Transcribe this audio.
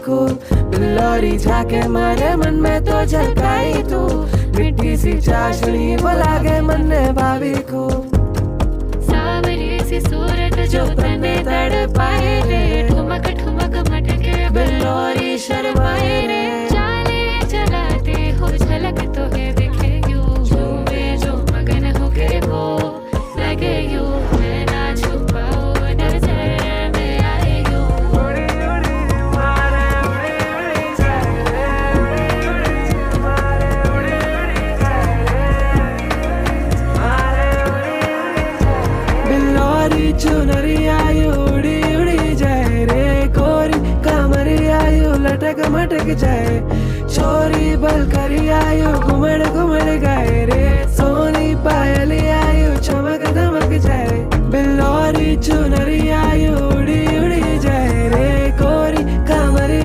को। बिल्लौरी झाके मारे मन में तो झलकाई तू, मिट्टी सी चाशनी वो लागे मन ने भाभी को। सावरी सी सूरत जो तने तड़ पाए रे, ठुमक ठुमक मटके बिल्लौरी शर्माए रे। चाले चलाते हो झलक तो है दिखे यूं, झूमे जो मगन हो के वो लगे यूं, मैं ना छुपाओ नजर में आए यूं। उड़ी उड़ी मारे उड़ी उड़ी जाए रे, उड़ी उड़ी मारे उड़ी उड़ी जाए रे, मारे उड़ी उड़ी जाए। बिल्लौरी चुनरी आयु उड़ी उड़ी जाए रे, कोरी कमरी आयु लटक मटक जाए, छोरी बल करी आयु घुमड़ घुमड़ गाए रे, सोनी पायली आयु चमक दमक जाए। बिल्लौरी चुनरी